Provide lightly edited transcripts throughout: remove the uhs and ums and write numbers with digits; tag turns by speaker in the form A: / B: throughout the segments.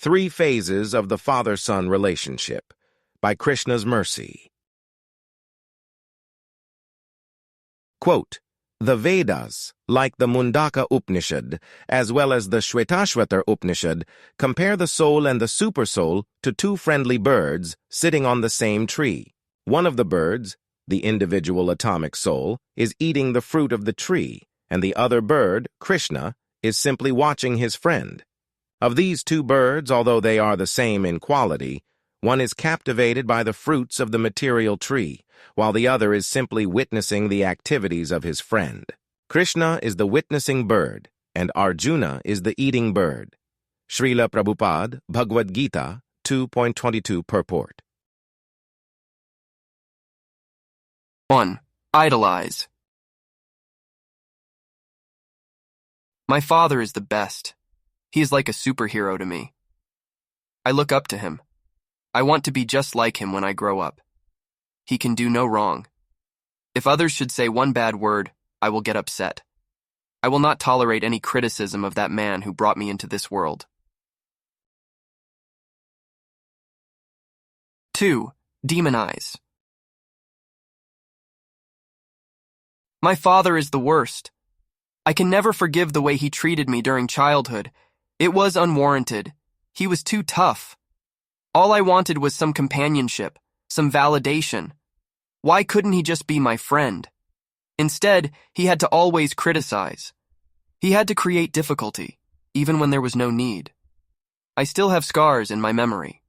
A: Three Phases of the Father-Son Relationship by Krishna's Mercy. Quote, the Vedas, like the Mundaka Upanishad, as well as the Shvetashvatara Upanishad, compare the soul and the Supersoul to two friendly birds sitting on the same tree. One of the birds, the individual atomic soul, is eating the fruit of the tree, and the other bird, Krishna, is simply watching his friend. Of these two birds, although they are the same in quality, one is captivated by the fruits of the material tree, while the other is simply witnessing the activities of his friend. Krishna is the witnessing bird, and Arjuna is the eating bird. Shrila Prabhupada, Bhagavad-gita, 2.22 Purport.
B: 1. Idolize. My father is the best. He is like a superhero to me. I look up to him. I want to be just like him when I grow up. He can do no wrong. If others should say one bad word, I will get upset. I will not tolerate any criticism of that man who brought me into this world. 2. Demonize. My father is the worst. I can never forgive the way he treated me during childhood. It was unwarranted. He was too tough. All I wanted was some companionship, some validation. Why couldn't he just be my friend? Instead, he had to always criticize. He had to create difficulty, even when there was no need. I still have scars in my memory.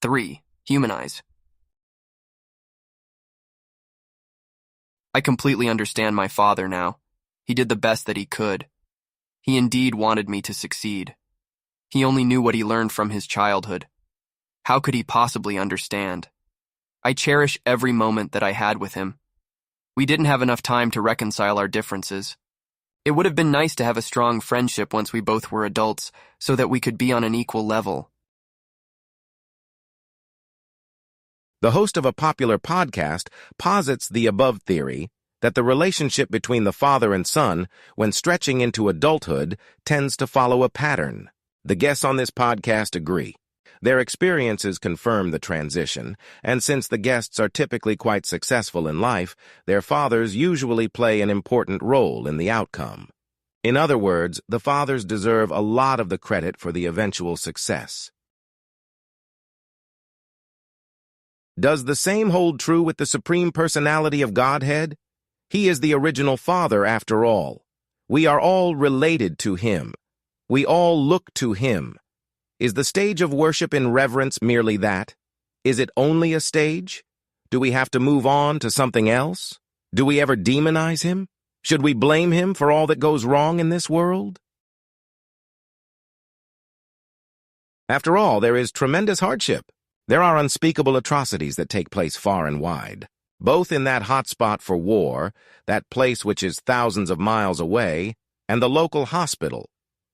B: 3. Humanize. I completely understand my father now. He did the best that he could. He indeed wanted me to succeed. He only knew what he learned from his childhood. How could he possibly understand? I cherish every moment that I had with him. We didn't have enough time to reconcile our differences. It would have been nice to have a strong friendship once we both were adults, so that we could be on an equal level.
A: The host of a popular podcast posits the above theory that the relationship between the father and son, when stretching into adulthood, tends to follow a pattern. The guests on this podcast agree. Their experiences confirm the transition, and since the guests are typically quite successful in life, their fathers usually play an important role in the outcome. In other words, the fathers deserve a lot of the credit for the eventual success. Does the same hold true with the Supreme Personality of Godhead? He is the original Father after all. We are all related to Him. We all look to Him. Is the stage of worship in reverence merely that? Is it only a stage? Do we have to move on to something else? Do we ever demonize Him? Should we blame Him for all that goes wrong in this world? After all, there is tremendous hardship. There are unspeakable atrocities that take place far and wide, both in that hotspot for war, that place which is thousands of miles away, and the local hospital,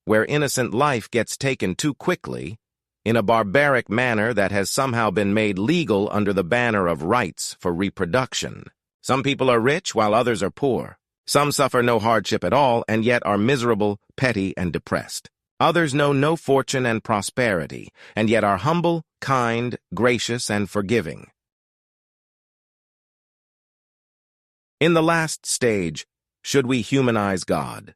A: where innocent life gets taken too quickly, in a barbaric manner that has somehow been made legal under the banner of rights for reproduction. Some people are rich while others are poor. Some suffer no hardship at all and yet are miserable, petty, and depressed. Others know no fortune and prosperity, and yet are humble, kind, gracious, and forgiving. In the last stage, should we humanize God?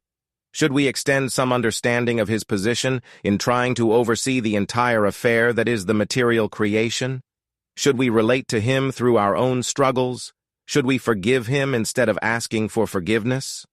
A: Should we extend some understanding of His position in trying to oversee the entire affair that is the material creation? Should we relate to Him through our own struggles? Should we forgive Him instead of asking for forgiveness?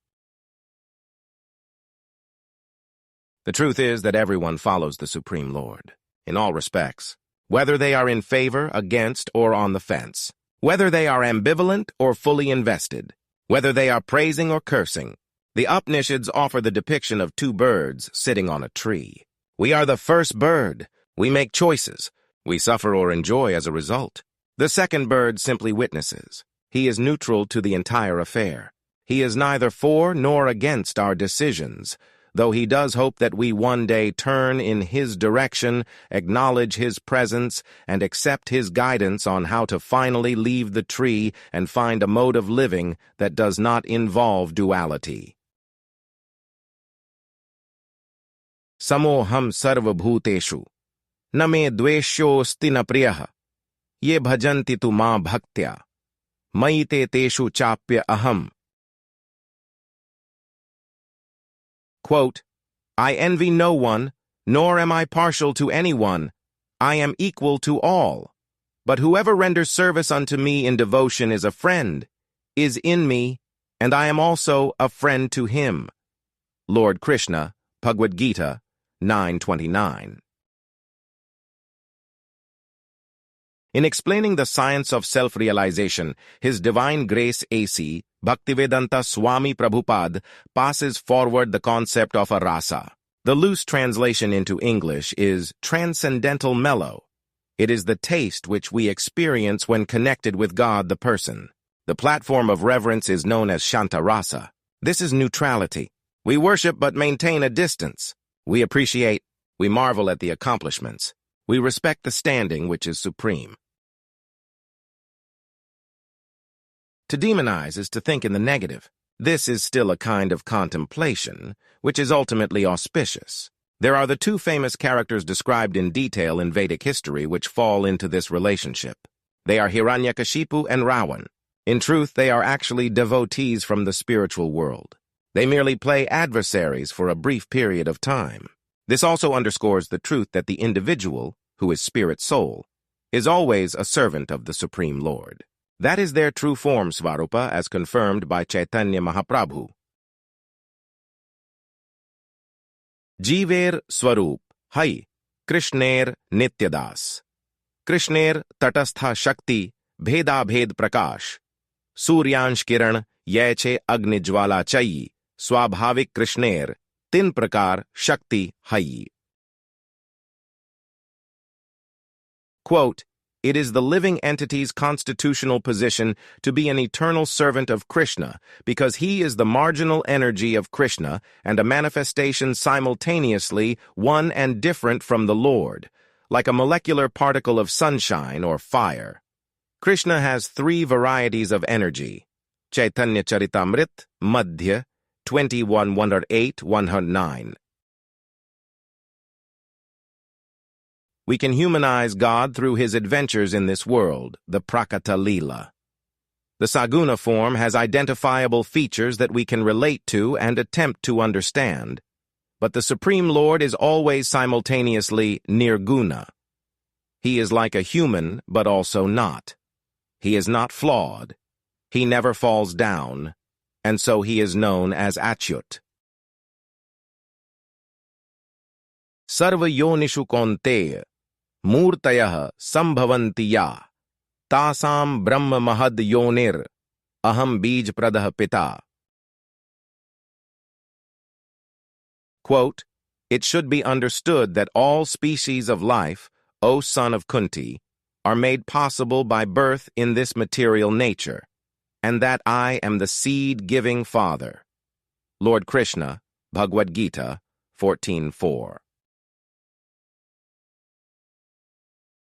A: The truth is that everyone follows the Supreme Lord, in all respects, whether they are in favor, against, or on the fence, whether they are ambivalent or fully invested, whether they are praising or cursing. The Upanishads offer the depiction of two birds sitting on a tree. We are the first bird. We make choices. We suffer or enjoy as a result. The second bird simply witnesses. He is neutral to the entire affair. He is neither for nor against our decisions, though he does hope that we one day turn in his direction, acknowledge his presence, and accept his guidance on how to finally leave the tree and find a mode of living that does not involve duality. Samoham sarvabhuteshu. न मे द्वेष्योऽस्ति न प्रियः ये भजन्ति तु मां भक्त्या मयि ते तेषु चाप्य aham. Quote, I envy no one, nor am I partial to anyone. I am equal to all. But whoever renders service unto me in devotion is a friend, is in me, and I am also a friend to him. Lord Krishna, Bhagavad-gita, 9:29. In explaining the science of self-realization, His Divine Grace A.C. Bhaktivedanta Swami Prabhupada passes forward the concept of a rasa. The loose translation into English is transcendental mellow. It is the taste which we experience when connected with God the person. The platform of reverence is known as Shanta Rasa. This is neutrality. We worship but maintain a distance. We appreciate, we marvel at the accomplishments. We respect the standing which is supreme. To demonize is to think in the negative. This is still a kind of contemplation, which is ultimately auspicious. There are the two famous characters described in detail in Vedic history which fall into this relationship. They are Hiranyakashipu and Ravan. In truth, they are actually devotees from the spiritual world. They merely play adversaries for a brief period of time. This also underscores the truth that the individual, who is spirit soul, is always a servant of the Supreme Lord. That is their true form, Svarupa, as confirmed by Chaitanya Mahaprabhu. Jiver Swarup, Hai, Krishner Nityadas. Krishner Tatastha Shakti, Bheda Bhed Prakash. Suryansh Kiran, Yeche Agni Jwala Chayi, Swabhavik Krishner, Tin Prakar Shakti Hai. Quote, It is the living entity's constitutional position to be an eternal servant of Krishna because he is the marginal energy of Krishna and a manifestation simultaneously one and different from the Lord, like a molecular particle of sunshine or fire. Krishna has three varieties of energy. Chaitanya Charitamrit, Madhya, 21:108-109. We can humanize God through his adventures in this world, the Prakata Leela. The Saguna form has identifiable features that we can relate to and attempt to understand, but the Supreme Lord is always simultaneously Nirguna. He is like a human, but also not. He is not flawed. He never falls down, and so he is known as Achyut. Sarva yonishu konteya Murtayah sambhavanti ya, tasam brahma mahad yonir, aham bij pradah pita. Quote, It should be understood that all species of life, O son of Kunti, are made possible by birth in this material nature, and that I am the seed-giving Father. Lord Krishna, Bhagavad-gita, 14:4.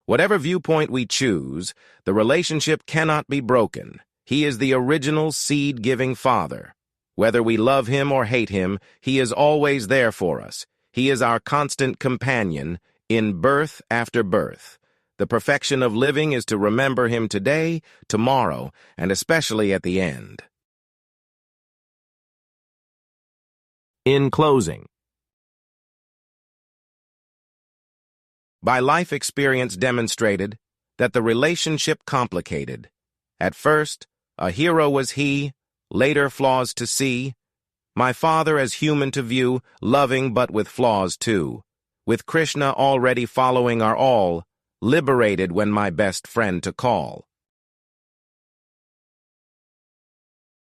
A: Whatever viewpoint we choose, the relationship cannot be broken. He is the original seed-giving Father. Whether we love him or hate him, he is always there for us. He is our constant companion in birth after birth. The perfection of living is to remember him today, tomorrow, and especially at the end. In closing, by life experience demonstrated that the relationship complicated. At first, a hero was he, later flaws to see. My father as human to view, loving but with flaws too. With Krishna already following our all, liberated when my best friend to call.